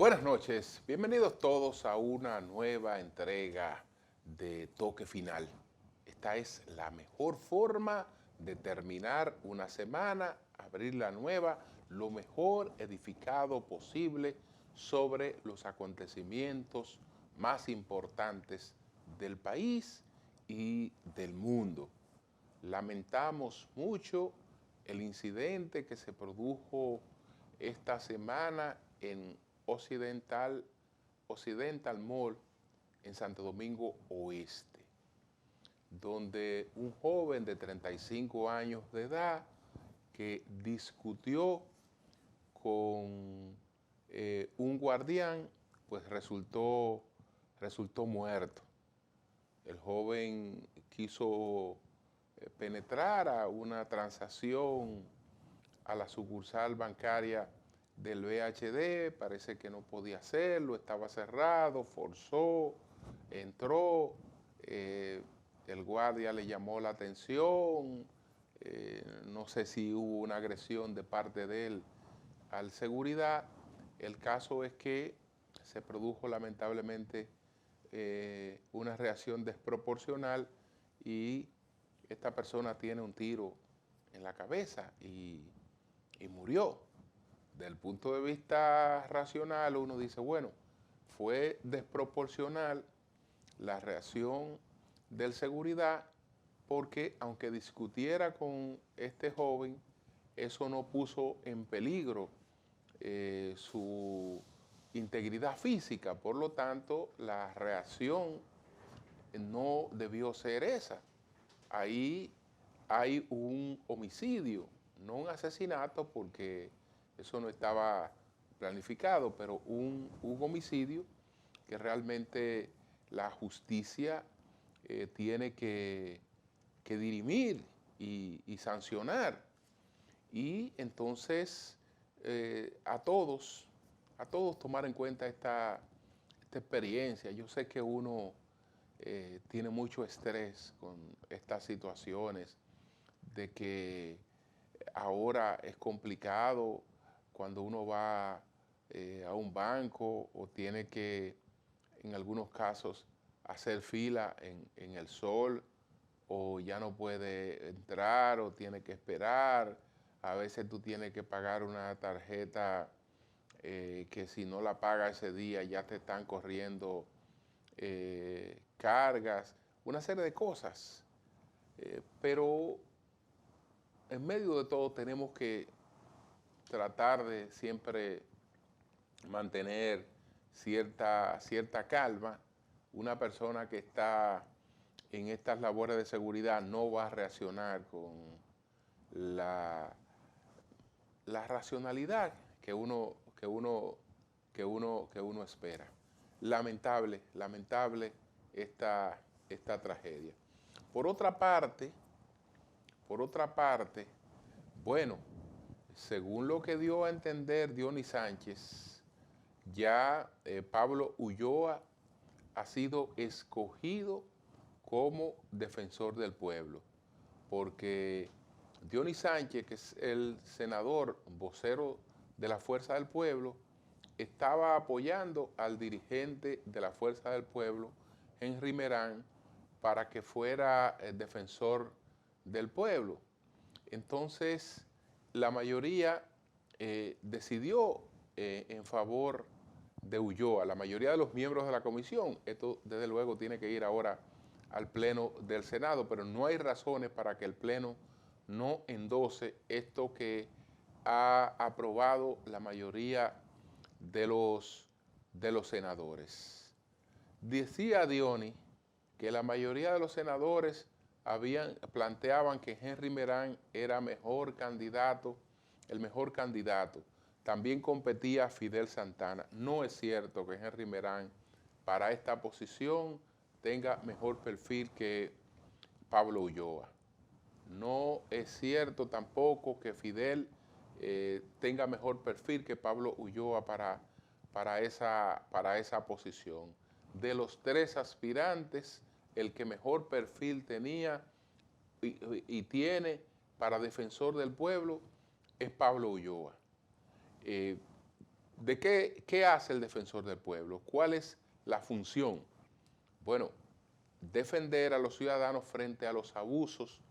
Buenas noches, bienvenidos todos a una nueva entrega de Toque Final. Esta es la mejor forma de terminar una semana, abrir la nueva, lo mejor edificado posible sobre los acontecimientos más importantes del país y del mundo. Lamentamos mucho el incidente que se produjo esta semana en Occidental Mall en Santo Domingo Oeste, donde un joven de 35 años de edad que discutió con un guardián, pues resultó muerto. El joven quiso penetrar a una transacción a la sucursal bancaria del BHD, parece que no podía hacerlo, estaba cerrado, forzó, entró, el guardia le llamó la atención, no sé si hubo una agresión de parte de él al seguridad. El caso es que se produjo lamentablemente una reacción desproporcional y esta persona tiene un tiro en la cabeza y murió. Del punto de vista racional, uno dice, bueno, fue desproporcional la reacción del seguridad porque aunque discutiera con este joven, eso no puso en peligro su integridad física. Por lo tanto, la reacción no debió ser esa. Ahí hay un homicidio, no un asesinato porque eso no estaba planificado, pero un homicidio que realmente la justicia tiene que dirimir y sancionar. Y entonces a todos tomar en cuenta esta experiencia. Yo sé que uno tiene mucho estrés con estas situaciones de que ahora es complicado cuando uno va a un banco o tiene que, en algunos casos, hacer fila en el sol o ya no puede entrar o tiene que esperar. A veces tú tienes que pagar una tarjeta que si no la paga ese día ya te están corriendo cargas, una serie de cosas. Pero en medio de todo tenemos que tratar de siempre mantener cierta calma. Una persona que está en estas labores de seguridad no va a reaccionar con la, la racionalidad que uno espera. Lamentable esta tragedia. Por otra parte, por otra parte, bueno, según lo que dio a entender Dionis Sánchez, ya Pablo Ulloa ha sido escogido como defensor del pueblo, porque Dionis Sánchez, que es el senador vocero de la Fuerza del Pueblo, estaba apoyando al dirigente de la Fuerza del Pueblo, Henry Merán, para que fuera el defensor del pueblo. Entonces, la mayoría decidió en favor de Ulloa, la mayoría de los miembros de la comisión. Esto, desde luego, tiene que ir ahora al Pleno del Senado, pero no hay razones para que el Pleno no endose esto que ha aprobado la mayoría de los senadores. Decía Diony que la mayoría de los senadores planteaban que Henry Merán era mejor candidato, el mejor candidato. También competía Fidel Santana. No es cierto que Henry Merán para esta posición tenga mejor perfil que Pablo Ulloa. No es cierto tampoco que Fidel tenga mejor perfil que Pablo Ulloa para esa posición. De los tres aspirantes, el que mejor perfil tenía y tiene para defensor del pueblo es Pablo Ulloa. Eh, ¿De qué hace el defensor del pueblo? ¿Cuál es la función? Bueno, defender a los ciudadanos frente a los abusos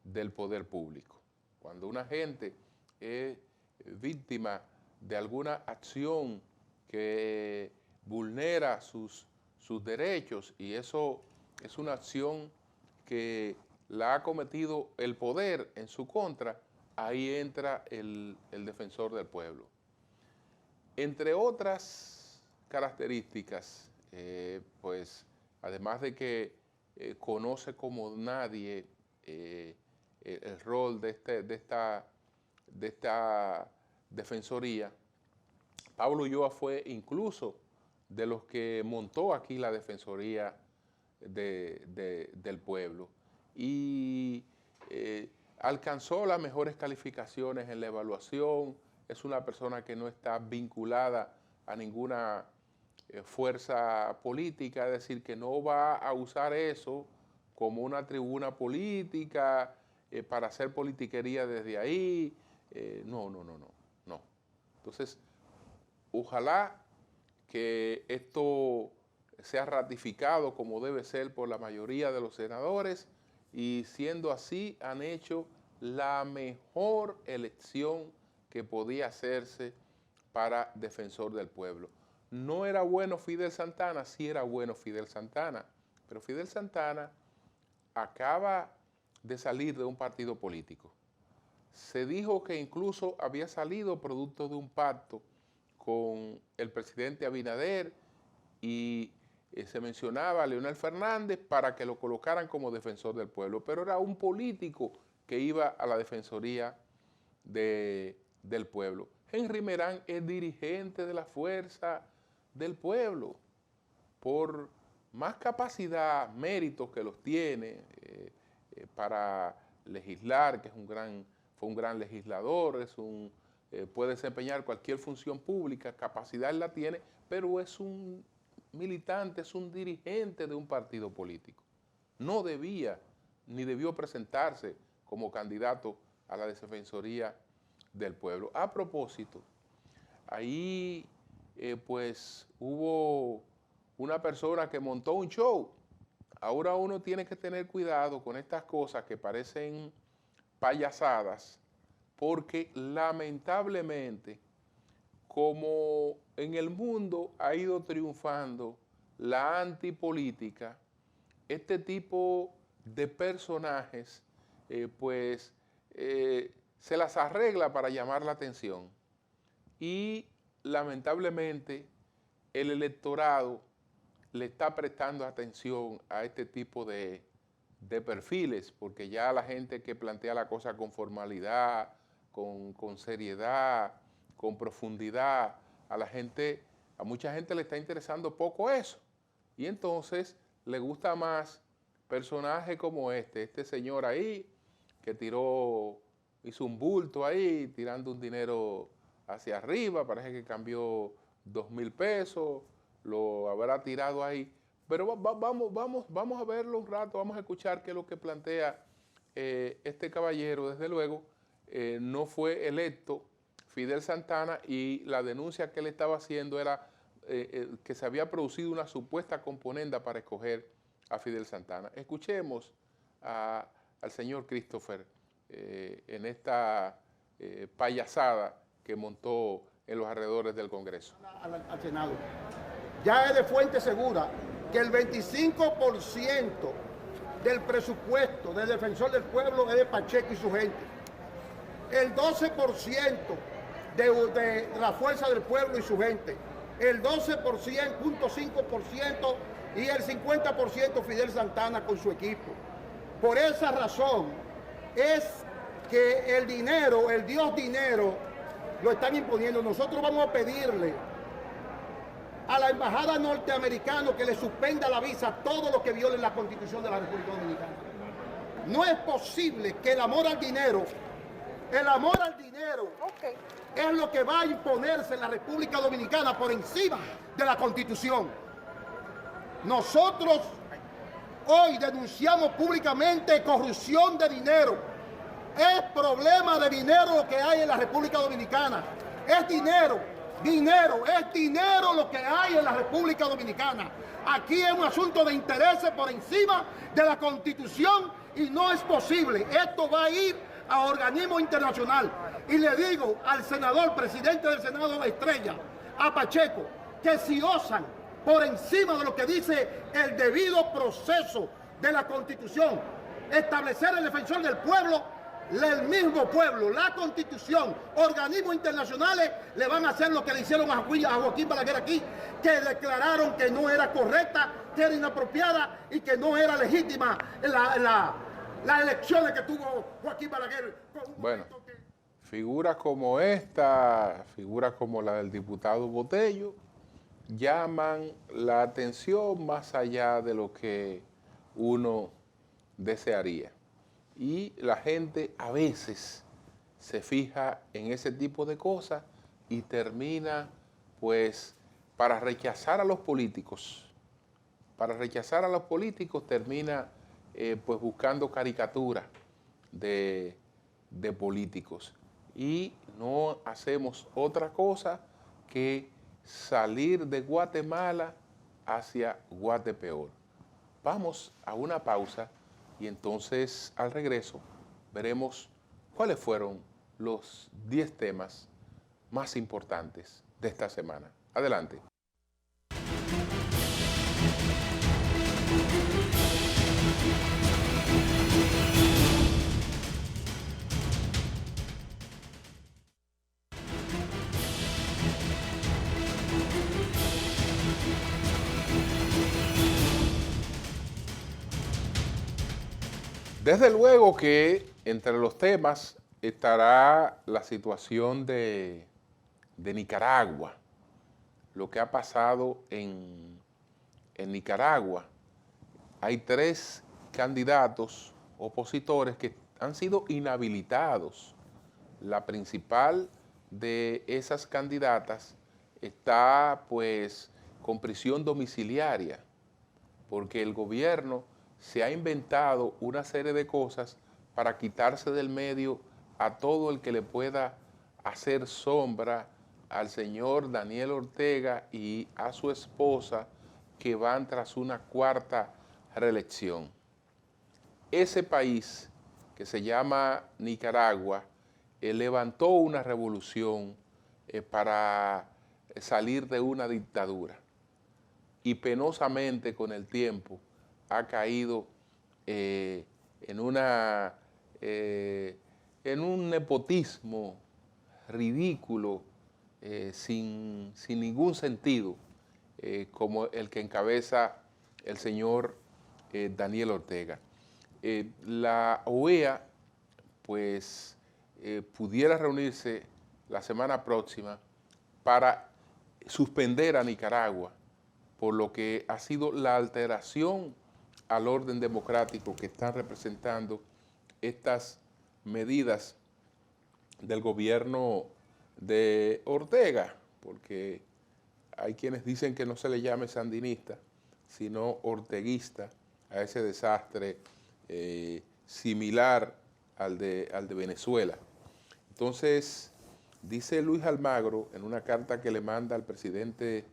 del poder público. Cuando una gente es víctima de alguna acción que vulnera sus derechos, y eso es una acción que la ha cometido el poder en su contra, ahí entra el defensor del pueblo. Entre otras características, pues además de que conoce como nadie el rol de esta defensoría, Pablo Ulloa fue incluso de los que montó aquí la Defensoría del Pueblo y alcanzó las mejores calificaciones en la evaluación. Es una persona que no está vinculada a ninguna fuerza política, es decir, que no va a usar eso como una tribuna política para hacer politiquería desde ahí. No. Entonces, ojalá que esto sea ratificado como debe ser por la mayoría de los senadores, y siendo así han hecho la mejor elección que podía hacerse para defensor del pueblo. ¿No era bueno Fidel Santana? Sí era bueno Fidel Santana, pero Fidel Santana acaba de salir de un partido político. Se dijo que incluso había salido producto de un pacto con el presidente Abinader y se mencionaba a Leonel Fernández para que lo colocaran como defensor del pueblo, pero era un político que iba a la defensoría del pueblo. Henry Merán es dirigente de la Fuerza del Pueblo, por más capacidad, méritos que los tiene para legislar, que fue un gran legislador, puede desempeñar cualquier función pública, capacidad la tiene, pero es un militante, es un dirigente de un partido político. No debía ni debió presentarse como candidato a la defensoría del pueblo. A propósito, ahí pues hubo una persona que montó un show. Ahora uno tiene que tener cuidado con estas cosas que parecen payasadas, porque lamentablemente, como en el mundo ha ido triunfando la antipolítica, este tipo de personajes se las arregla para llamar la atención, y lamentablemente el electorado le está prestando atención a este tipo de perfiles, porque ya la gente que plantea la cosa con formalidad, con seriedad, con profundidad, a mucha gente le está interesando poco eso, y entonces le gusta más personajes como este señor ahí, que hizo un bulto ahí, tirando un dinero hacia arriba, parece que cambió 2,000 pesos, lo habrá tirado ahí, pero vamos a verlo un rato, vamos a escuchar qué es lo que plantea este caballero. Desde luego, no fue electo Fidel Santana, y la denuncia que él estaba haciendo era que se había producido una supuesta componenda para escoger a Fidel Santana. Escuchemos al señor Christopher en esta payasada que montó en los alrededores del Congreso. Al Senado. Ya es de fuente segura que el 25% del presupuesto del defensor del pueblo es de Pacheco y su gente. El 12% de la Fuerza del Pueblo y su gente. El 12,5% y el 50% Fidel Santana con su equipo. Por esa razón es que el dinero, el Dios dinero, lo están imponiendo. Nosotros vamos a pedirle a la embajada norteamericana que le suspenda la visa a todos los que violen la Constitución de la República Dominicana. No es posible que el amor al dinero es lo que va a imponerse en la República Dominicana por encima de la Constitución. Nosotros hoy denunciamos públicamente corrupción de dinero. Es problema de dinero lo que hay en la República Dominicana. Es dinero Dinero, es dinero lo que hay en la República Dominicana. Aquí es un asunto de intereses por encima de la Constitución y no es posible. Esto va a ir a organismos internacionales. Y le digo al senador, presidente del Senado de Estrella, a Pacheco, que si osan por encima de lo que dice el debido proceso de la Constitución, establecer el defensor del pueblo, el mismo pueblo, la Constitución, organismos internacionales le van a hacer lo que le hicieron a Joaquín Balaguer aquí, que declararon que no era correcta, que era inapropiada y que no era legítima las elecciones que tuvo Joaquín Balaguer. Bueno, figuras como esta, figuras como la del diputado Botello, llaman la atención más allá de lo que uno desearía. Y la gente a veces se fija en ese tipo de cosas y termina, pues, para rechazar a los políticos. Para rechazar a los políticos termina, pues, buscando caricaturas de políticos. Y no hacemos otra cosa que salir de Guatemala hacia Guatepeor. Vamos a una pausa y entonces al regreso veremos cuáles fueron los 10 temas más importantes de esta semana. Adelante. Desde luego que entre los temas estará la situación de Nicaragua, lo que ha pasado en Nicaragua. Hay 3 candidatos opositores que han sido inhabilitados. La principal de esas candidatas está, pues, con prisión domiciliaria, porque el gobierno se ha inventado una serie de cosas para quitarse del medio a todo el que le pueda hacer sombra al señor Daniel Ortega y a su esposa, que van tras una 4ª reelección. Ese país, que se llama Nicaragua, levantó una revolución para salir de una dictadura y penosamente con el tiempo ha caído en un nepotismo ridículo, sin ningún sentido, como el que encabeza el señor Daniel Ortega. La OEA, pues, pudiera reunirse la semana próxima para suspender a Nicaragua por lo que ha sido la alteración al orden democrático que están representando estas medidas del gobierno de Ortega, porque hay quienes dicen que no se le llame sandinista, sino orteguista a ese desastre similar al de Venezuela. Entonces, dice Luis Almagro en una carta que le manda al presidente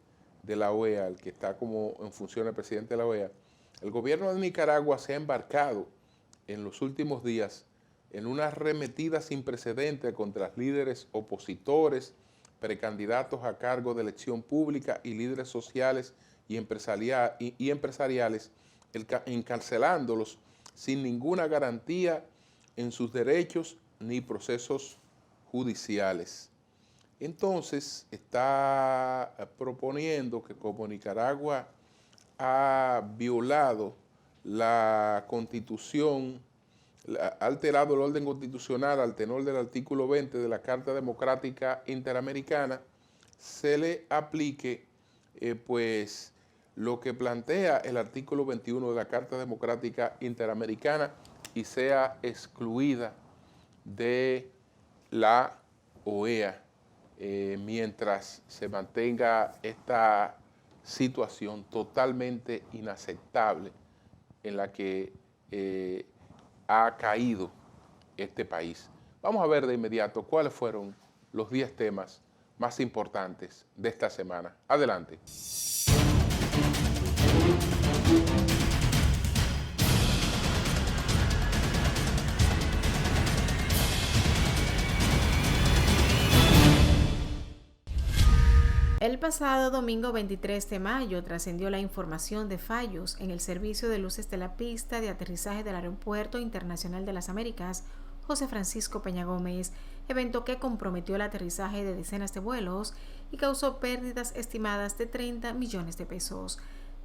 de la OEA, el que está como en función del presidente de la OEA, el gobierno de Nicaragua se ha embarcado en los últimos días en una arremetida sin precedentes contra líderes opositores, precandidatos a cargo de elección pública y líderes sociales y empresariales, encarcelándolos sin ninguna garantía en sus derechos ni procesos judiciales. Entonces está proponiendo que, como Nicaragua ha violado la Constitución, ha alterado el orden constitucional al tenor del artículo 20 de la Carta Democrática Interamericana, se le aplique pues lo que plantea el artículo 21 de la Carta Democrática Interamericana y sea excluida de la OEA mientras se mantenga esta situación totalmente inaceptable en la que ha caído este país. Vamos a ver de inmediato cuáles fueron los 10 temas más importantes de esta semana. Adelante. El pasado domingo 23 de mayo trascendió la información de fallos en el servicio de luces de la pista de aterrizaje del Aeropuerto Internacional de las Américas, José Francisco Peña Gómez, evento que comprometió el aterrizaje de decenas de vuelos y causó pérdidas estimadas de 30 millones de pesos.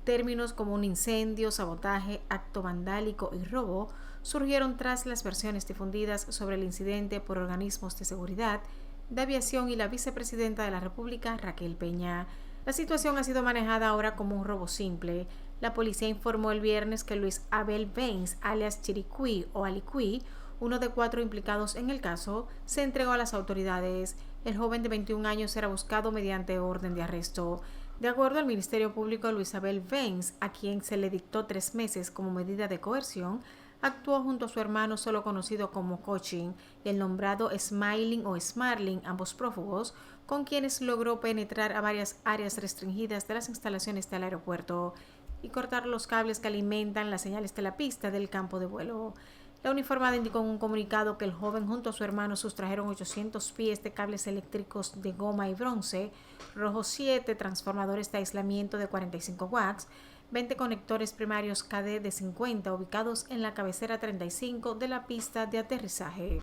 Términos como un incendio, sabotaje, acto vandálico y robo surgieron tras las versiones difundidas sobre el incidente por organismos de seguridad de aviación y la vicepresidenta de la República, Raquel Peña. La situación ha sido manejada ahora como un robo simple. La policía informó el viernes que Luis Abel Baines, alias Chiriquí o Aliquí, uno de 4 implicados en el caso, se entregó a las autoridades. El joven de 21 años era buscado mediante orden de arresto. De acuerdo al Ministerio Público, Luis Abel Baines, a quien se le dictó 3 meses como medida de coerción, actuó junto a su hermano solo conocido como Coaching y el nombrado Smiling o Smarling, ambos prófugos, con quienes logró penetrar a varias áreas restringidas de las instalaciones del aeropuerto y cortar los cables que alimentan las señales de la pista del campo de vuelo. La uniformada indicó en un comunicado que el joven junto a su hermano sustrajeron 800 pies de cables eléctricos de goma y bronce, rojo 7 transformadores de aislamiento de 45 watts, 20 conectores primarios KD de 50 ubicados en la cabecera 35 de la pista de aterrizaje.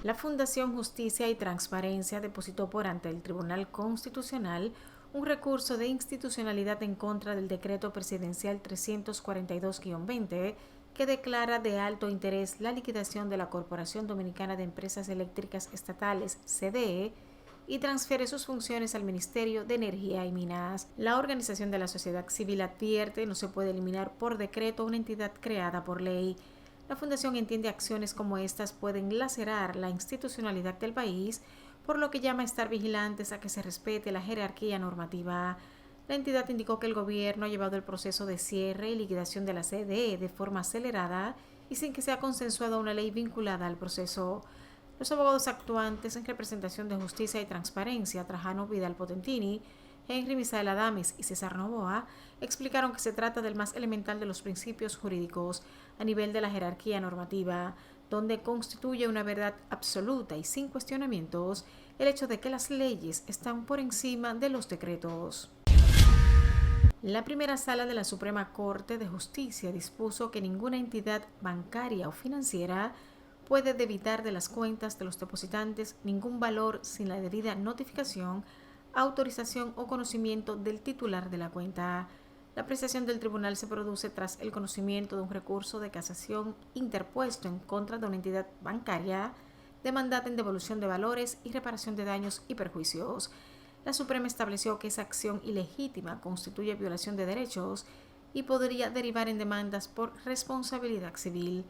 La Fundación Justicia y Transparencia depositó por ante el Tribunal Constitucional un recurso de institucionalidad en contra del decreto presidencial 342-20 que declara de alto interés la liquidación de la Corporación Dominicana de Empresas Eléctricas Estatales, CDE, y transfiere sus funciones al Ministerio de Energía y Minas. La organización de la sociedad civil advierte no se puede eliminar por decreto una entidad creada por ley. La Fundación entiende acciones como estas pueden lacerar la institucionalidad del país, por lo que llama a estar vigilantes a que se respete la jerarquía normativa. La entidad indicó que el gobierno ha llevado el proceso de cierre y liquidación de la CDE de forma acelerada y sin que sea consensuada una ley vinculada al proceso. Los abogados actuantes en representación de Justicia y Transparencia, Trajano Vidal Potentini, Henry Misael Adames y César Novoa, explicaron que se trata del más elemental de los principios jurídicos a nivel de la jerarquía normativa, donde constituye una verdad absoluta y sin cuestionamientos el hecho de que las leyes están por encima de los decretos. La primera sala de la Suprema Corte de Justicia dispuso que ninguna entidad bancaria o financiera puede debitar de las cuentas de los depositantes ningún valor sin la debida notificación, autorización o conocimiento del titular de la cuenta. La apreciación del tribunal se produce tras el conocimiento de un recurso de casación interpuesto en contra de una entidad bancaria demandada en devolución de valores y reparación de daños y perjuicios. La Suprema estableció que esa acción ilegítima constituye violación de derechos y podría derivar en demandas por responsabilidad civil.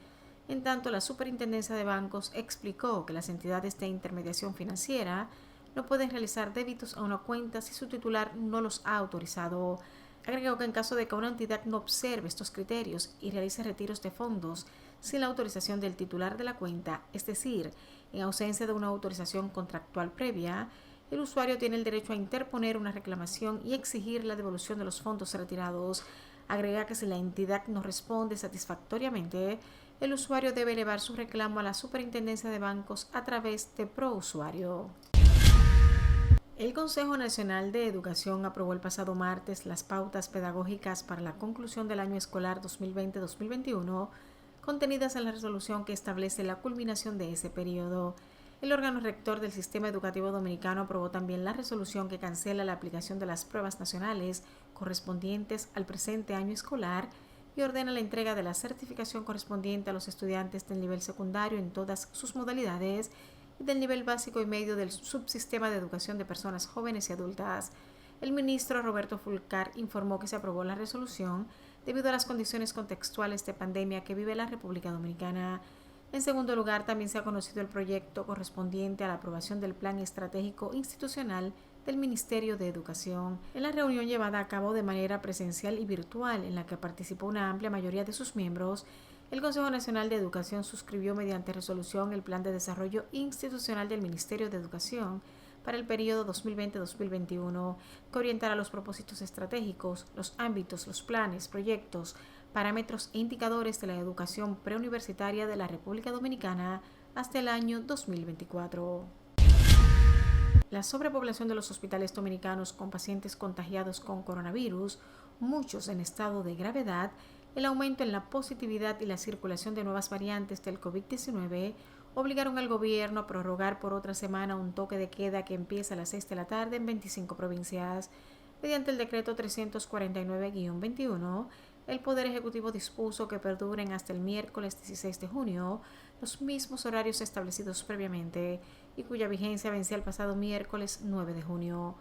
En tanto, la Superintendencia de Bancos explicó que las entidades de intermediación financiera no pueden realizar débitos a una cuenta si su titular no los ha autorizado. Agregó que en caso de que una entidad no observe estos criterios y realice retiros de fondos sin la autorización del titular de la cuenta, es decir, en ausencia de una autorización contractual previa, el usuario tiene el derecho a interponer una reclamación y exigir la devolución de los fondos retirados. Agrega que si la entidad no responde satisfactoriamente, el usuario debe elevar su reclamo a la Superintendencia de Bancos a través de ProUsuario. El Consejo Nacional de Educación aprobó el pasado martes las pautas pedagógicas para la conclusión del año escolar 2020-2021, contenidas en la resolución que establece la culminación de ese periodo. El órgano rector del Sistema Educativo Dominicano aprobó también la resolución que cancela la aplicación de las pruebas nacionales correspondientes al presente año escolar y ordena la entrega de la certificación correspondiente a los estudiantes del nivel secundario en todas sus modalidades y del nivel básico y medio del subsistema de educación de personas jóvenes y adultas. El ministro Roberto Fulcar informó que se aprobó la resolución debido a las condiciones contextuales de pandemia que vive la República Dominicana. En segundo lugar, también se ha conocido el proyecto correspondiente a la aprobación del Plan Estratégico Institucional del Ministerio de Educación. En la reunión llevada a cabo de manera presencial y virtual, en la que participó una amplia mayoría de sus miembros, el Consejo Nacional de Educación suscribió mediante resolución el Plan de Desarrollo Institucional del Ministerio de Educación para el periodo 2020-2021, que orientará los propósitos estratégicos, los ámbitos, los planes, proyectos, parámetros e indicadores de la educación preuniversitaria de la República Dominicana hasta el año 2024. La sobrepoblación de los hospitales dominicanos con pacientes contagiados con coronavirus, muchos en estado de gravedad, el aumento en la positividad y la circulación de nuevas variantes del COVID-19 obligaron al gobierno a prorrogar por otra semana un toque de queda que empieza a las 6 de la tarde en 25 provincias. Mediante el decreto 349-21, el Poder Ejecutivo dispuso que perduren hasta el miércoles 16 de junio los mismos horarios establecidos previamente y cuya vigencia vencía el pasado miércoles 9 de junio.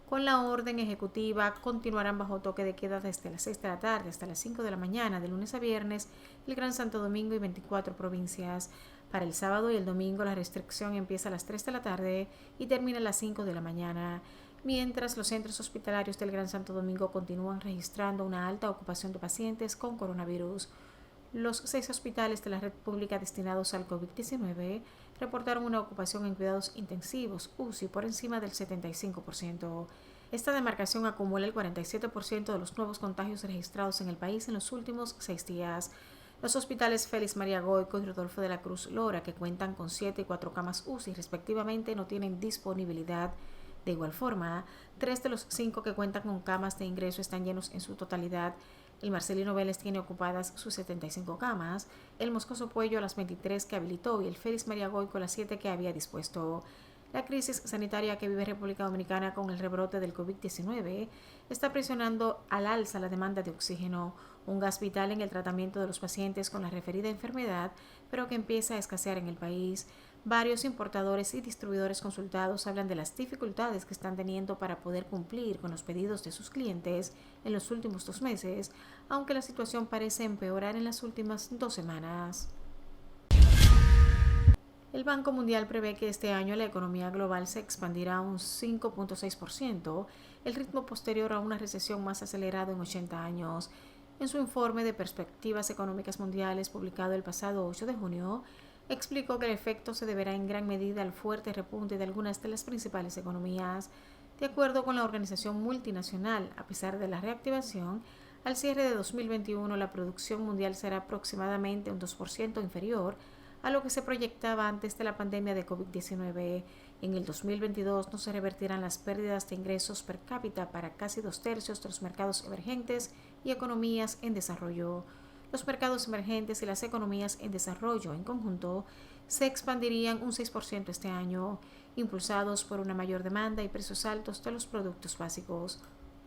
Con la orden ejecutiva continuarán bajo toque de queda desde las 6 de la tarde hasta las 5 de la mañana de lunes a viernes el Gran Santo Domingo y 24 provincias. Para el sábado y el domingo la restricción empieza a las 3 de la tarde y termina a las 5 de la mañana. Mientras los centros hospitalarios del Gran Santo Domingo continúan registrando una alta ocupación de pacientes con coronavirus. Los 6 hospitales de la red pública destinados al COVID-19 reportaron una ocupación en cuidados intensivos, UCI, por encima del 75%. Esta demarcación acumula el 47% de los nuevos contagios registrados en el país en los últimos 6 días. Los hospitales Félix María Goico y Rodolfo de la Cruz Lora, que cuentan con 7 y 4 camas UCI respectivamente, no tienen disponibilidad. De igual forma, 3 de los 5 que cuentan con camas de ingreso están llenos en su totalidad. El Marcelino Vélez tiene ocupadas sus 75 camas, el Moscoso Puello las 23 que habilitó y el Félix María Goico las 7 que había dispuesto. La crisis sanitaria que vive República Dominicana con el rebrote del COVID-19 está presionando al alza la demanda de oxígeno, un gas vital en el tratamiento de los pacientes con la referida enfermedad, pero que empieza a escasear en el país. Varios importadores y distribuidores consultados hablan de las dificultades que están teniendo para poder cumplir con los pedidos de sus clientes en los últimos 2 meses, aunque la situación parece empeorar en las últimas 2 semanas. El Banco Mundial prevé que este año la economía global se expandirá un 5.6%, el ritmo posterior a una recesión más acelerada en 80 años. En su informe de perspectivas económicas mundiales publicado el pasado 8 de junio, explicó que el efecto se deberá en gran medida al fuerte repunte de algunas de las principales economías. De acuerdo con la organización multinacional, a pesar de la reactivación, al cierre de 2021 la producción mundial será aproximadamente un 2% inferior a lo que se proyectaba antes de la pandemia de COVID-19. En el 2022 no se revertirán las pérdidas de ingresos per cápita para casi 2/3 de los mercados emergentes y economías en desarrollo. Los mercados emergentes y las economías en desarrollo en conjunto se expandirían un 6% este año, impulsados por una mayor demanda y precios altos de los productos básicos.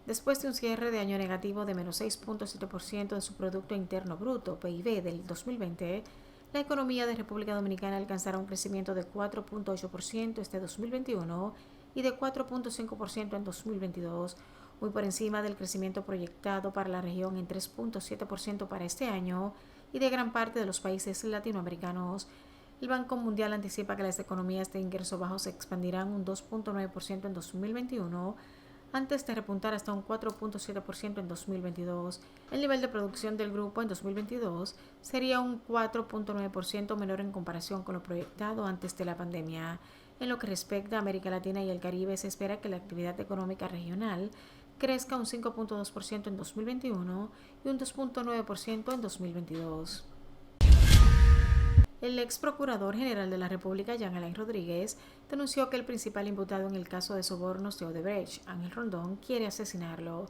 Después de un cierre de año negativo de menos 6.7% de su Producto Interno Bruto, PIB, del 2020, la economía de República Dominicana alcanzará un crecimiento de 4.8% este 2021 y de 4.5% en 2022, muy por encima del crecimiento proyectado para la región en 3.7% para este año y de gran parte de los países latinoamericanos. El Banco Mundial anticipa que las economías de ingreso bajo se expandirán un 2.9% en 2021, antes de repuntar hasta un 4.7% en 2022. El nivel de producción del grupo en 2022 sería un 4.9% menor en comparación con lo proyectado antes de la pandemia. En lo que respecta a América Latina y el Caribe, se espera que la actividad económica regional crezca un 5.2% en 2021 y un 2.9% en 2022. El ex procurador general de la República, Jean Alain Rodríguez, denunció que el principal imputado en el caso de sobornos de Odebrecht, Ángel Rondón, quiere asesinarlo.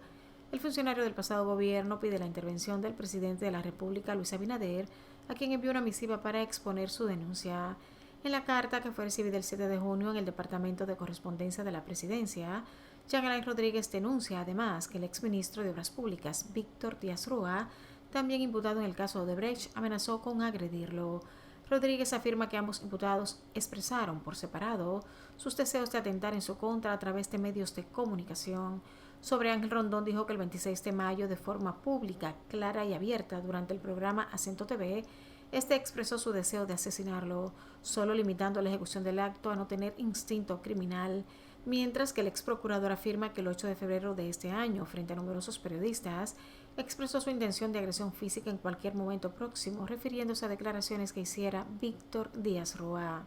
El funcionario del pasado gobierno pide la intervención del presidente de la República, Luis Abinader, a quien envió una misiva para exponer su denuncia. En la carta que fue recibida el 7 de junio en el Departamento de Correspondencia de la Presidencia, Jean Alain Rodríguez denuncia además que el exministro de Obras Públicas, Víctor Díaz Rúa, también imputado en el caso Odebrecht, amenazó con agredirlo. Rodríguez afirma que ambos imputados expresaron por separado sus deseos de atentar en su contra a través de medios de comunicación. Sobre Ángel Rondón dijo que el 26 de mayo, de forma pública, clara y abierta, durante el programa Acento TV, este expresó su deseo de asesinarlo, solo limitando la ejecución del acto a no tener instinto criminal, mientras que el ex procurador afirma que el 8 de febrero de este año, frente a numerosos periodistas, expresó su intención de agresión física en cualquier momento próximo, refiriéndose a declaraciones que hiciera Víctor Díaz Rúa.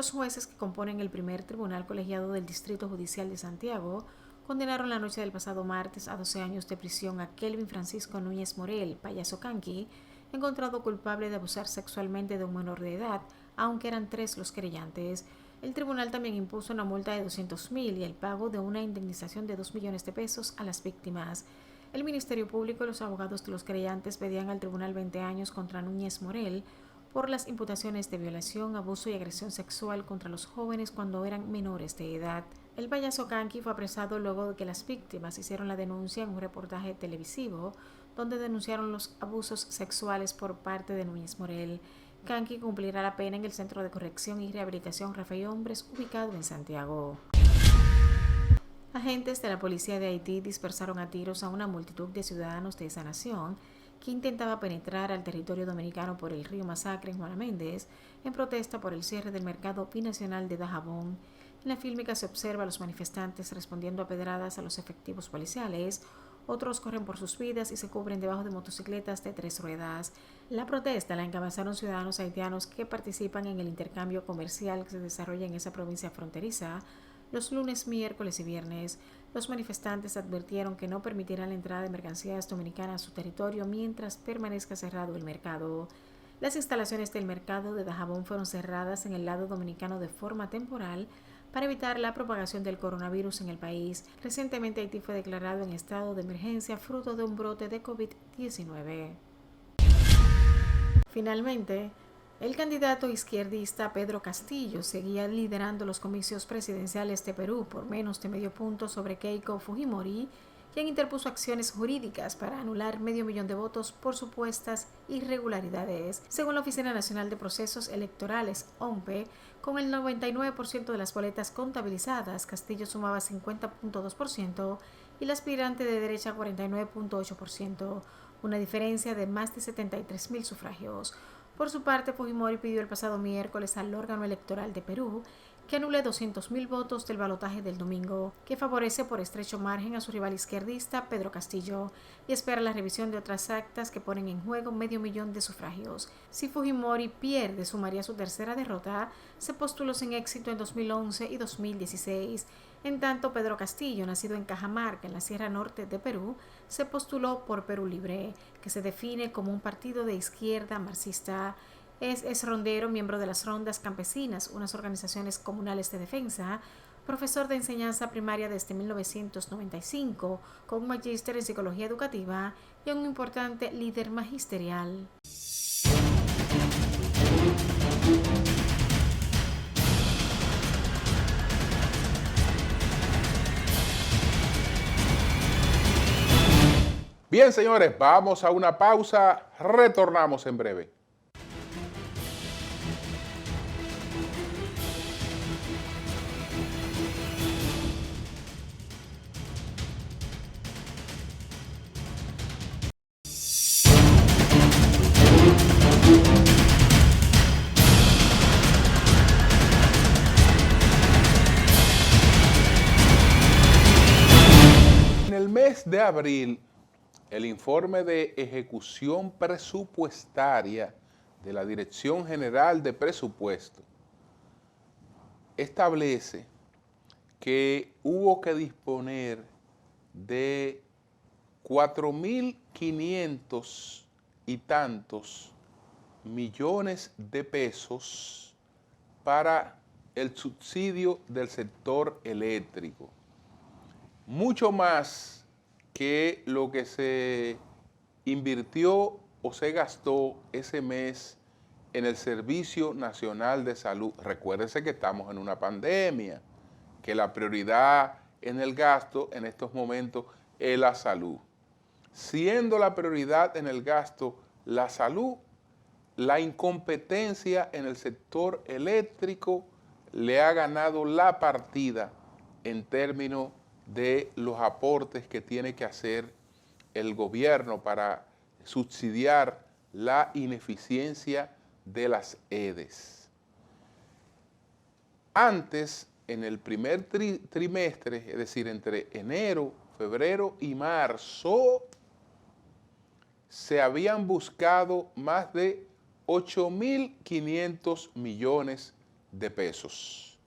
Los jueces que componen el primer tribunal colegiado del Distrito Judicial de Santiago condenaron la noche del pasado martes a 12 años de prisión a Kelvin Francisco Núñez Morel, payaso Kanki, encontrado culpable de abusar sexualmente de un menor de edad, aunque eran 3 los querellantes. El tribunal también impuso una multa de 200.000 y el pago de una indemnización de 2 millones de pesos a las víctimas. El Ministerio Público y los abogados de los querellantes pedían al tribunal 20 años contra Núñez Morel por las imputaciones de violación, abuso y agresión sexual contra los jóvenes cuando eran menores de edad. El payaso Kanki fue apresado luego de que las víctimas hicieron la denuncia en un reportaje televisivo donde denunciaron los abusos sexuales por parte de Núñez Morel. Kanki cumplirá la pena en el Centro de Corrección y Rehabilitación Rafael Hombres, ubicado en Santiago. Agentes de la policía de Haití dispersaron a tiros a una multitud de ciudadanos de esa nación que intentaba penetrar al territorio dominicano por el río Masacre en Juana Méndez en protesta por el cierre del mercado binacional de Dajabón. En la fílmica se observa a los manifestantes respondiendo a pedradas a los efectivos policiales. Otros corren por sus vidas y se cubren debajo de motocicletas de 3 ruedas. La protesta la encabezaron ciudadanos haitianos que participan en el intercambio comercial que se desarrolla en esa provincia fronteriza los lunes, miércoles y viernes. Los manifestantes advirtieron que no permitirán la entrada de mercancías dominicanas a su territorio mientras permanezca cerrado el mercado. Las instalaciones del mercado de Dajabón fueron cerradas en el lado dominicano de forma temporal para evitar la propagación del coronavirus en el país. Recientemente Haití fue declarado en estado de emergencia fruto de un brote de COVID-19. Finalmente, el candidato izquierdista Pedro Castillo seguía liderando los comicios presidenciales de Perú por menos de medio punto sobre Keiko Fujimori, quien interpuso acciones jurídicas para anular 500.000 de votos por supuestas irregularidades. Según la Oficina Nacional de Procesos Electorales, OMPE, con el 99% de las boletas contabilizadas, Castillo sumaba 50.2% y el aspirante de derecha 49.8%, una diferencia de más de 73.000 sufragios. Por su parte, Fujimori pidió el pasado miércoles al órgano electoral de Perú que anule 200.000 votos del balotaje del domingo, que favorece por estrecho margen a su rival izquierdista Pedro Castillo, y espera la revisión de otras actas que ponen en juego 500.000 de sufragios. Si Fujimori pierde, sumaría su tercera derrota. Se postuló sin éxito en 2011 y 2016. En tanto, Pedro Castillo, nacido en Cajamarca, en la Sierra Norte de Perú, se postuló por Perú Libre, que se define como un partido de izquierda marxista. Es rondero, miembro de las Rondas Campesinas, unas organizaciones comunales de defensa, profesor de enseñanza primaria desde 1995, con un magíster en psicología educativa y un importante líder magisterial. Bien, señores, vamos a una pausa, retornamos en breve. En el mes de abril, el informe de ejecución presupuestaria de la Dirección General de Presupuesto establece que hubo que disponer de 4.500 y tantos millones de pesos para el subsidio del sector eléctrico. Mucho más que lo que se invirtió o se gastó ese mes en el Servicio Nacional de Salud. Recuérdense que estamos en una pandemia, que la prioridad en el gasto en estos momentos es la salud. Siendo la prioridad en el gasto la salud, la incompetencia en el sector eléctrico le ha ganado la partida en términos de los aportes que tiene que hacer el gobierno para subsidiar la ineficiencia de las EDES. Antes, en el primer trimestre, es decir, entre enero, febrero y marzo, se habían buscado más de 8.500 millones de pesos.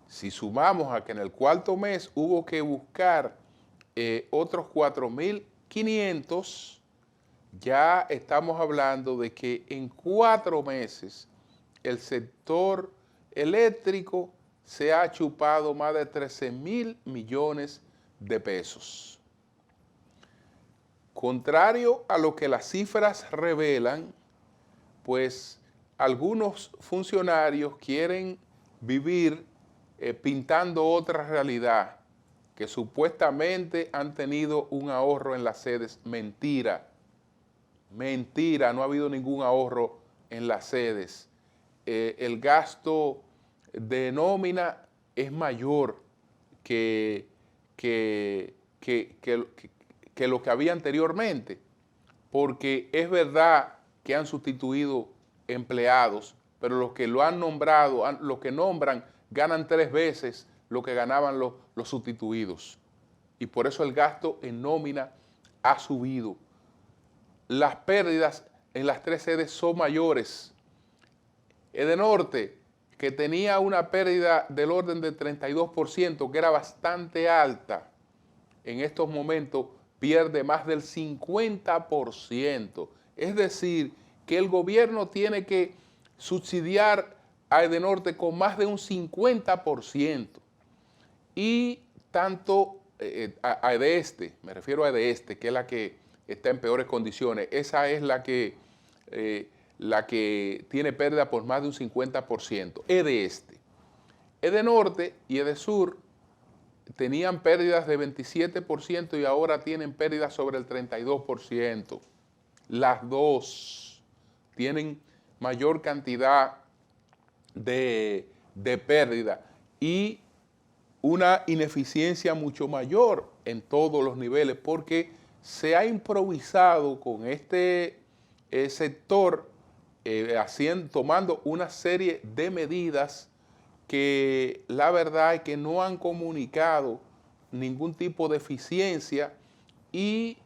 Si sumamos a que en el cuarto mes hubo que buscar otros 4.500, ya estamos hablando de que en 4 meses el sector eléctrico se ha chupado más de 13.000 millones de pesos. Contrario a lo que las cifras revelan, pues algunos funcionarios quieren vivir pintando otra realidad, que supuestamente han tenido un ahorro en las sedes. Mentira, mentira, no ha habido ningún ahorro en las sedes. El gasto de nómina es mayor que lo que había anteriormente, porque es verdad que han sustituido empleados, pero los que lo han nombrado, los que nombran, ganan 3 veces lo que ganaban los sustituidos. Y por eso el gasto en nómina ha subido. Las pérdidas en las 3 sedes son mayores. Edenorte, que tenía una pérdida del orden del 32%, que era bastante alta, en estos momentos pierde más del 50%. Es decir, que el gobierno tiene que subsidiar a Edenorte con más de un 50%. Y tanto a Edeste, me refiero a Edeste, que es la que está en peores condiciones, esa es la que tiene pérdida por más de un 50%. Edeste. Edenorte y Edesur tenían pérdidas de 27% y ahora tienen pérdidas sobre el 32%. Las dos tienen mayor cantidad de pérdida y una ineficiencia mucho mayor en todos los niveles, porque se ha improvisado con este sector, tomando una serie de medidas que la verdad es que no han comunicado ningún tipo de eficiencia y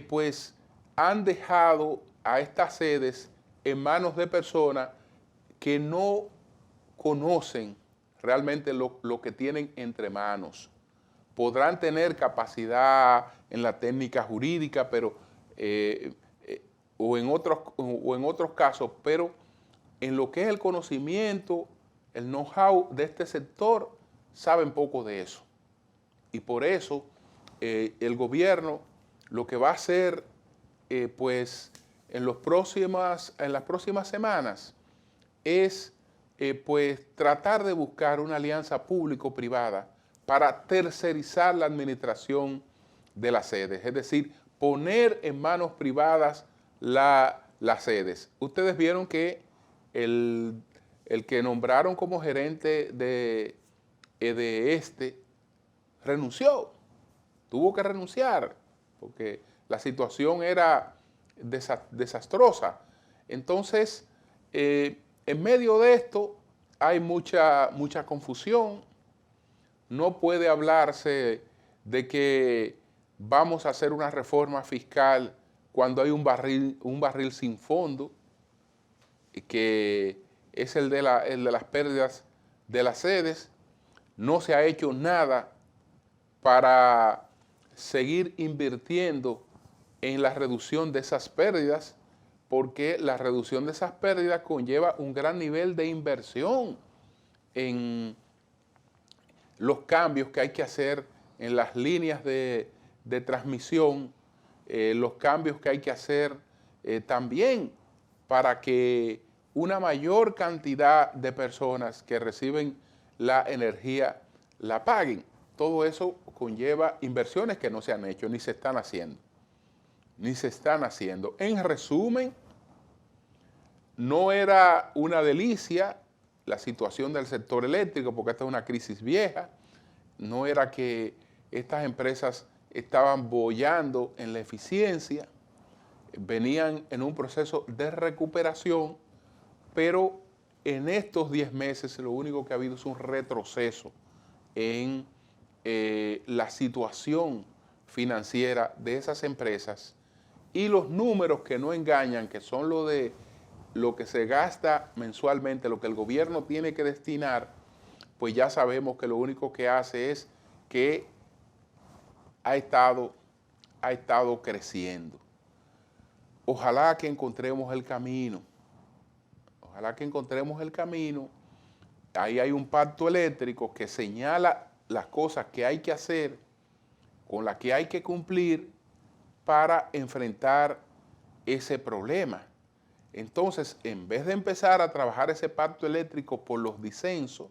pues han dejado a estas sedes en manos de personas que no conocen realmente lo que tienen entre manos. Podrán tener capacidad en la técnica jurídica, pero o en otros casos, pero en lo que es el conocimiento, el know-how de este sector, saben poco de eso. Y por eso el gobierno lo que va a hacer, pues en las próximas semanas, es pues tratar de buscar una alianza público-privada para tercerizar la administración de las sedes, es decir, poner en manos privadas las sedes. Ustedes vieron que el que nombraron como gerente de este renunció, tuvo que renunciar, porque la situación era desastrosa. Entonces, en medio de esto hay mucha confusión. No puede hablarse de que vamos a hacer una reforma fiscal cuando hay un barril sin fondo, que es el de las pérdidas de las sedes. No se ha hecho nada para seguir invirtiendo en la reducción de esas pérdidas, porque la reducción de esas pérdidas conlleva un gran nivel de inversión en los cambios que hay que hacer en las líneas de transmisión, los cambios que hay que hacer también para que una mayor cantidad de personas que reciben la energía la paguen. Todo eso conlleva inversiones que no se han hecho ni se están haciendo. En resumen, no era una delicia la situación del sector eléctrico, porque esta es una crisis vieja. No era que estas empresas estaban boyando en la eficiencia, venían en un proceso de recuperación, pero en estos 10 meses lo único que ha habido es un retroceso en la situación financiera de esas empresas, y los números que no engañan, que son los de lo que se gasta mensualmente, lo que el gobierno tiene que destinar, pues ya sabemos que lo único que hace es que ha estado creciendo. Ojalá que encontremos el camino. Ojalá que encontremos el camino. Ahí hay un pacto eléctrico que señala las cosas que hay que hacer, con las que hay que cumplir para enfrentar ese problema. Entonces, en vez de empezar a trabajar ese pacto eléctrico por los disensos,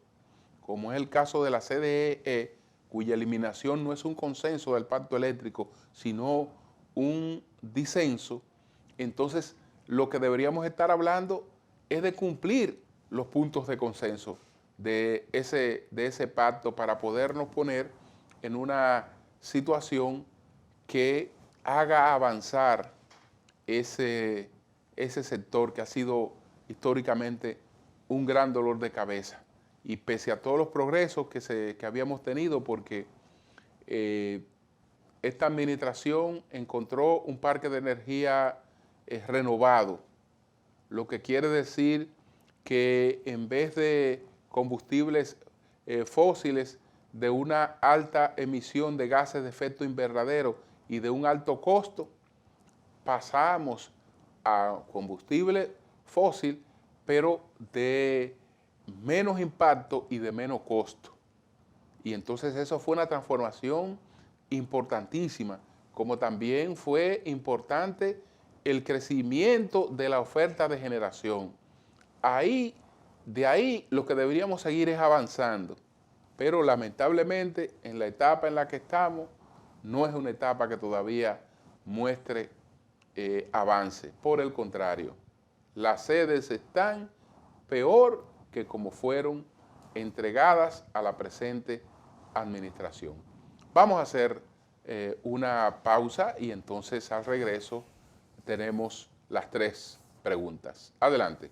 como es el caso de la CDE, cuya eliminación no es un consenso del pacto eléctrico, sino un disenso, entonces lo que deberíamos estar hablando es de cumplir los puntos de consenso de ese pacto para podernos poner en una situación que haga avanzar ese sector que ha sido históricamente un gran dolor de cabeza. Y pese a todos los progresos que habíamos tenido, porque esta administración encontró un parque de energía renovado, lo que quiere decir que en vez de combustibles fósiles de una alta emisión de gases de efecto invernadero y de un alto costo, pasamos a combustible fósil, pero de menos impacto y de menos costo. Y entonces eso fue una transformación importantísima, como también fue importante el crecimiento de la oferta de generación. De ahí lo que deberíamos seguir es avanzando, pero lamentablemente en la etapa en la que estamos no es una etapa que todavía muestre avance. Por el contrario, las sedes están peor que como fueron entregadas a la presente administración. Vamos a hacer una pausa y entonces al regreso tenemos las 3 preguntas. Adelante.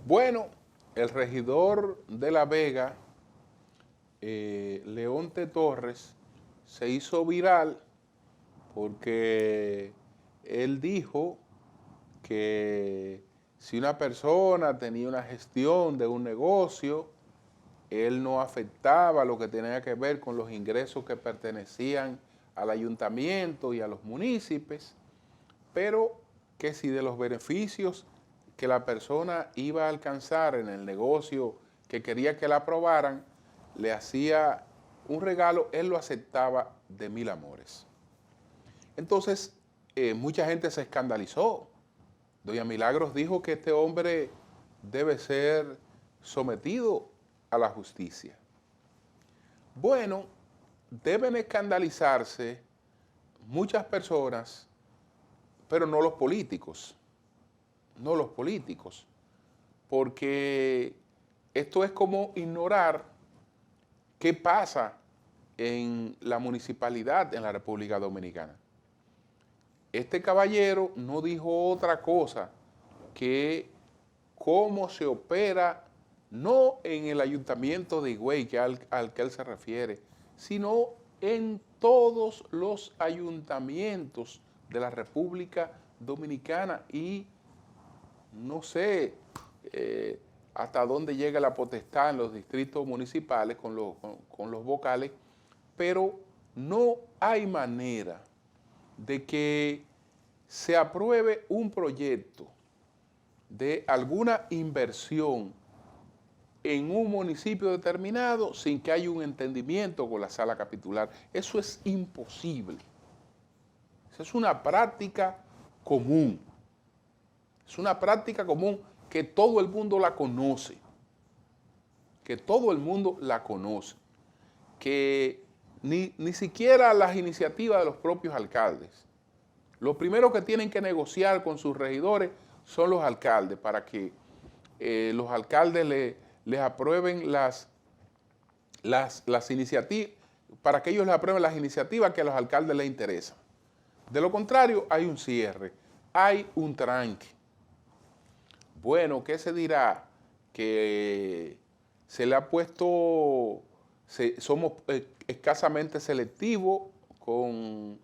Bueno, el regidor de La Vega, Leonte Torres, se hizo viral porque él dijo que si una persona tenía una gestión de un negocio, él no afectaba lo que tenía que ver con los ingresos que pertenecían al ayuntamiento y a los municipios, pero que si de los beneficios que la persona iba a alcanzar en el negocio que quería que la aprobaran, le hacía un regalo, él lo aceptaba de 1000 amores. Entonces, mucha gente se escandalizó. Doña Milagros dijo que este hombre debe ser sometido a la justicia. Bueno, deben escandalizarse muchas personas, pero no los políticos. No los políticos, porque esto es como ignorar qué pasa en la municipalidad en la República Dominicana. Este caballero no dijo otra cosa que cómo se opera, no en el ayuntamiento de Higüey al que él se refiere, sino en todos los ayuntamientos de la República Dominicana y no sé hasta dónde llega la potestad en los distritos municipales con los vocales, pero no hay manera de que se apruebe un proyecto de alguna inversión en un municipio determinado sin que haya un entendimiento con la sala capitular. Eso es imposible. Esa es una práctica común. Es una práctica común que todo el mundo la conoce. Que todo el mundo la conoce. Que ni siquiera las iniciativas de los propios alcaldes. Los primeros que tienen que negociar con sus regidores son los alcaldes para que los alcaldes les aprueben las iniciativas, para que ellos les aprueben las iniciativas que a los alcaldes les interesan. De lo contrario, hay un cierre, hay un tranque. Bueno, ¿qué se dirá? Que se le ha puesto, somos escasamente selectivos con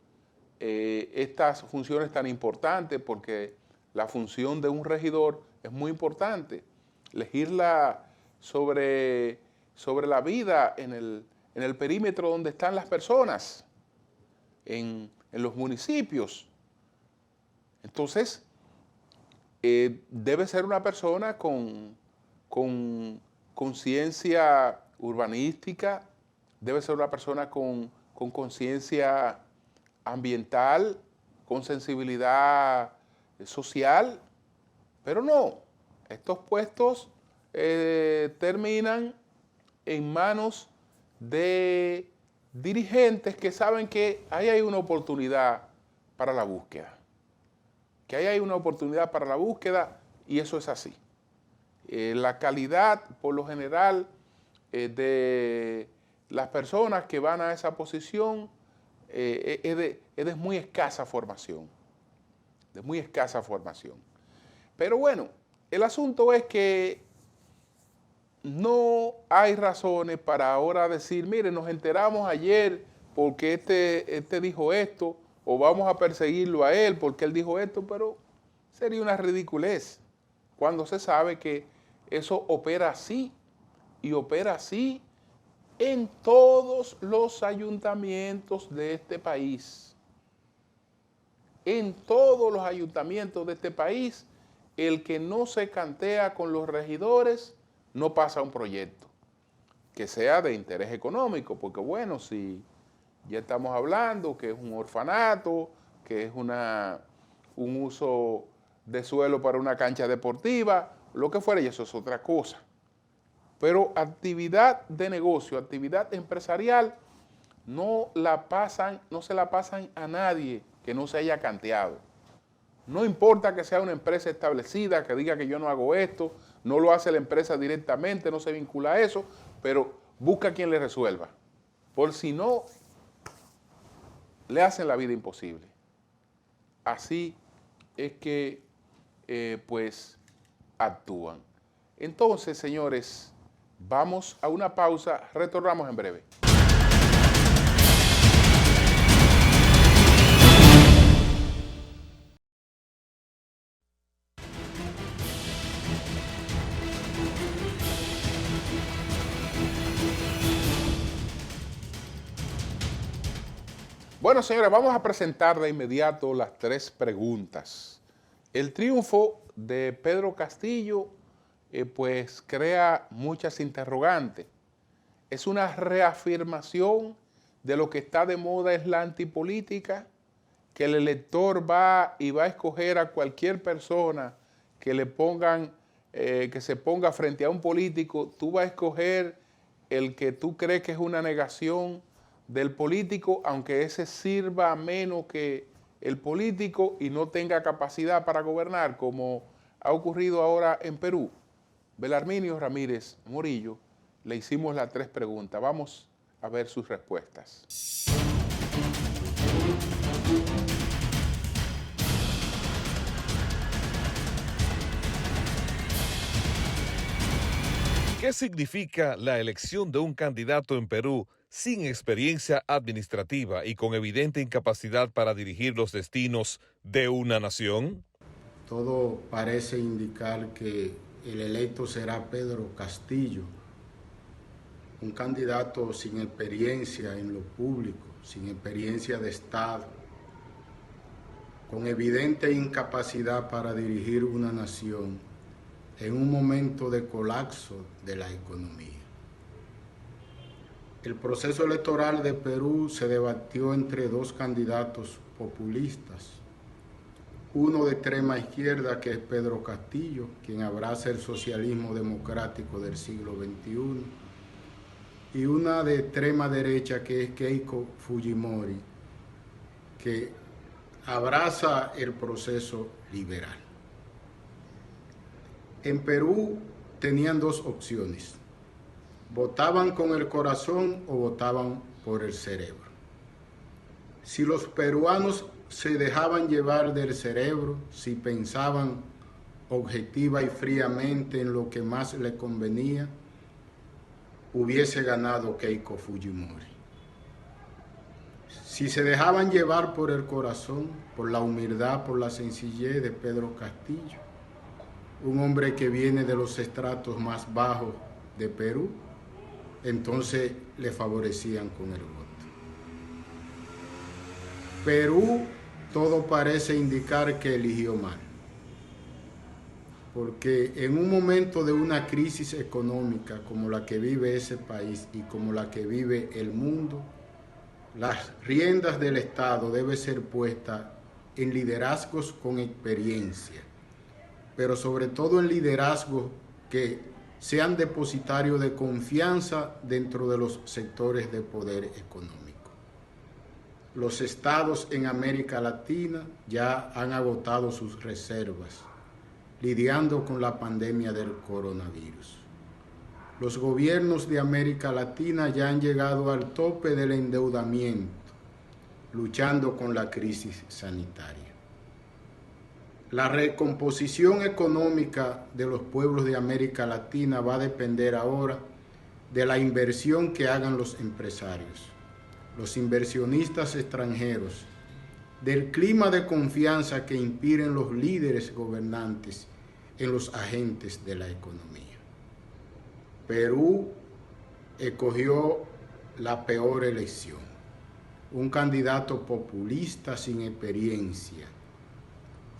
estas funciones tan importantes, porque la función de un regidor es muy importante. Legisla sobre la vida en el perímetro donde están las personas, en los municipios. Entonces, debe ser una persona con conciencia urbanística, debe ser una persona con conciencia ambiental, con sensibilidad social, pero no, estos puestos terminan en manos de dirigentes que saben que ahí hay una oportunidad para la búsqueda, que ahí hay una oportunidad para la búsqueda, y eso es así. La calidad, por lo general, de las personas que van a esa posición es de muy escasa formación, Pero bueno, el asunto es que no hay razones para ahora decir, mire, nos enteramos ayer porque este dijo esto, o vamos a perseguirlo a él porque él dijo esto, pero sería una ridiculez cuando se sabe que eso opera así, y opera así en todos los ayuntamientos de este país. En todos los ayuntamientos de este país, el que no se cantea con los regidores no pasa un proyecto que sea de interés económico, porque bueno, si ya estamos hablando que es un orfanato, que es un uso de suelo para una cancha deportiva, lo que fuera, y eso es otra cosa. Pero actividad de negocio, actividad empresarial, no se la pasan a nadie que no se haya canteado. No importa que sea una empresa establecida, que diga que yo no hago esto, no lo hace la empresa directamente, no se vincula a eso, pero busca quien le resuelva. Por si no, le hacen la vida imposible. Así es que, pues, actúan. Entonces, señores, vamos a una pausa, retornamos en breve. Bueno, señores, vamos a presentar de inmediato las 3 preguntas. El triunfo de Pedro Castillo, pues crea muchas interrogantes. Es una reafirmación de lo que está de moda, es la antipolítica, que el elector va a escoger a cualquier persona que le pongan, que se ponga frente a un político. Tú vas a escoger el que tú crees que es una negación del político, aunque ese sirva menos que el político y no tenga capacidad para gobernar, como ha ocurrido ahora en Perú. Belarminio Ramírez Morillo, le hicimos las 3 preguntas. Vamos a ver sus respuestas. ¿Qué significa la elección de un candidato en Perú sin experiencia administrativa y con evidente incapacidad para dirigir los destinos de una nación? Todo parece indicar que el electo será Pedro Castillo, un candidato sin experiencia en lo público, sin experiencia de Estado, con evidente incapacidad para dirigir una nación en un momento de colapso de la economía. El proceso electoral de Perú se debatió entre 2 candidatos populistas, uno de extrema izquierda, que es Pedro Castillo, quien abraza el socialismo democrático del siglo XXI, y una de extrema derecha, que es Keiko Fujimori, que abraza el proceso liberal. En Perú tenían dos opciones: votaban con el corazón o votaban por el cerebro. Si los peruanos se dejaban llevar del cerebro, si pensaban objetiva y fríamente en lo que más le convenía, hubiese ganado Keiko Fujimori. Si se dejaban llevar por el corazón, por la humildad, por la sencillez de Pedro Castillo, un hombre que viene de los estratos más bajos de Perú, entonces le favorecían con el voto. Perú, todo parece indicar que eligió mal, porque en un momento de una crisis económica como la que vive ese país y como la que vive el mundo, las riendas del Estado deben ser puestas en liderazgos con experiencia, pero sobre todo en liderazgos que sean depositarios de confianza dentro de los sectores de poder económico. Los estados en América Latina ya han agotado sus reservas, lidiando con la pandemia del coronavirus. Los gobiernos de América Latina ya han llegado al tope del endeudamiento, luchando con la crisis sanitaria. La recomposición económica de los pueblos de América Latina va a depender ahora de la inversión que hagan los empresarios, los inversionistas extranjeros, del clima de confianza que inspiren los líderes gobernantes en los agentes de la economía. Perú escogió la peor elección, un candidato populista sin experiencia,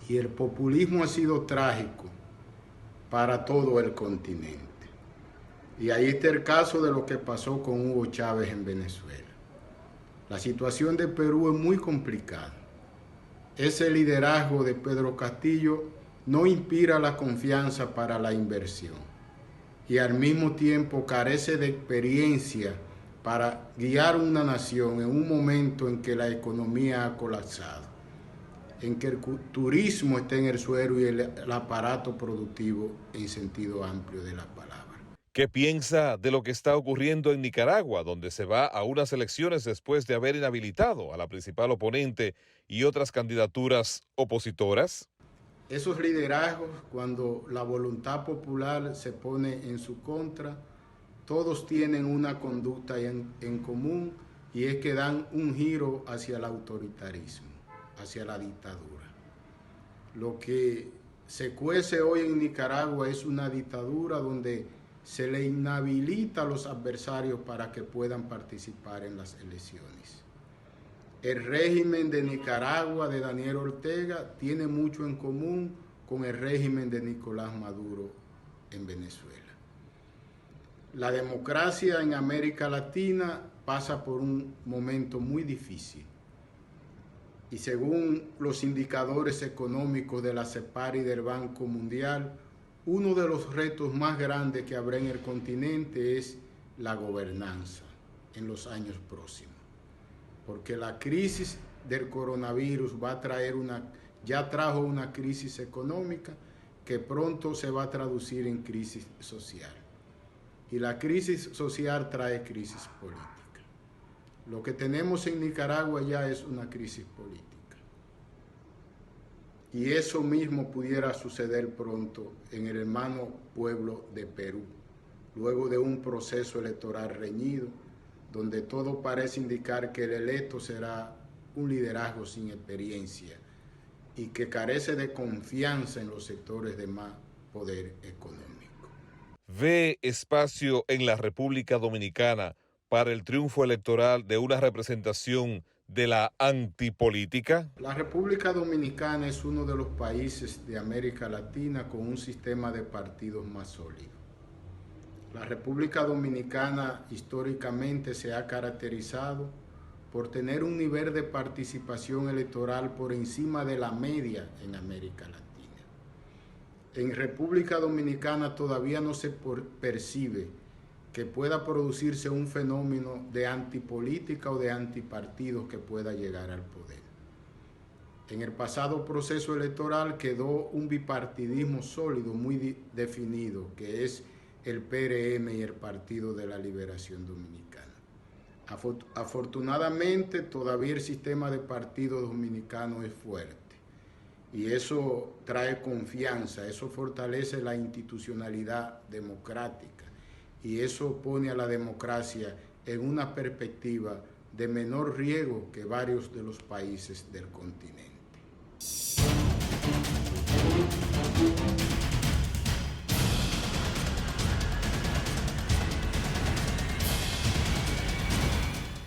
y el populismo ha sido trágico para todo el continente. Y ahí está el caso de lo que pasó con Hugo Chávez en Venezuela. La situación de Perú es muy complicada. Ese liderazgo de Pedro Castillo no inspira la confianza para la inversión y al mismo tiempo carece de experiencia para guiar una nación en un momento en que la economía ha colapsado, en que el turismo está en el suelo y el aparato productivo en sentido amplio de la palabra. ¿Qué piensa de lo que está ocurriendo en Nicaragua, donde se va a unas elecciones después de haber inhabilitado a la principal oponente y otras candidaturas opositoras? Esos liderazgos, cuando la voluntad popular se pone en su contra, todos tienen una conducta en común, y es que dan un giro hacia el autoritarismo, hacia la dictadura. Lo que se cuece hoy en Nicaragua es una dictadura donde se le inhabilita a los adversarios para que puedan participar en las elecciones. El régimen de Nicaragua de Daniel Ortega tiene mucho en común con el régimen de Nicolás Maduro en Venezuela. La democracia en América Latina pasa por un momento muy difícil. Y según los indicadores económicos de la CEPAL y del Banco Mundial, uno de los retos más grandes que habrá en el continente es la gobernanza en los años próximos. Porque la crisis del coronavirus va a traer ya trajo una crisis económica que pronto se va a traducir en crisis social. Y la crisis social trae crisis política. Lo que tenemos en Nicaragua ya es una crisis política. Y eso mismo pudiera suceder pronto en el hermano pueblo de Perú, luego de un proceso electoral reñido, donde todo parece indicar que el electo será un liderazgo sin experiencia y que carece de confianza en los sectores de más poder económico. ¿Ve espacio en la República Dominicana para el triunfo electoral de una representación de la antipolítica? La República Dominicana es uno de los países de América Latina con un sistema de partidos más sólido. La República Dominicana históricamente se ha caracterizado por tener un nivel de participación electoral por encima de la media en América Latina. En República Dominicana todavía no se percibe que pueda producirse un fenómeno de antipolítica o de antipartidos que pueda llegar al poder. En el pasado proceso electoral quedó un bipartidismo sólido, muy definido, que es el PRM y el Partido de la Liberación Dominicana. Afortunadamente, todavía el sistema de partido dominicano es fuerte y eso trae confianza, eso fortalece la institucionalidad democrática y eso pone a la democracia en una perspectiva de menor riesgo que varios de los países del continente.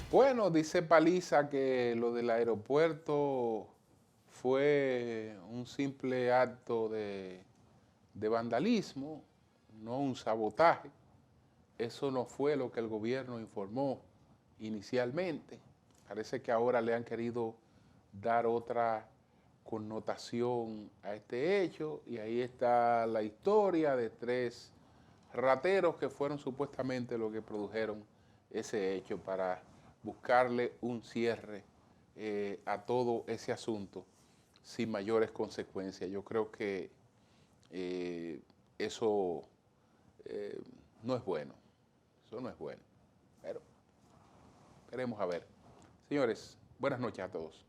Bueno, dice Paliza que lo del aeropuerto fue un simple acto de vandalismo, no un sabotaje. Eso no fue lo que el gobierno informó inicialmente. Parece que ahora le han querido dar otra connotación a este hecho y ahí está la historia de 3 rateros que fueron supuestamente los que produjeron ese hecho para buscarle un cierre a todo ese asunto sin mayores consecuencias. Yo creo que eso no es bueno. Eso no es bueno. Pero veremos a ver. Señores, buenas noches a todos.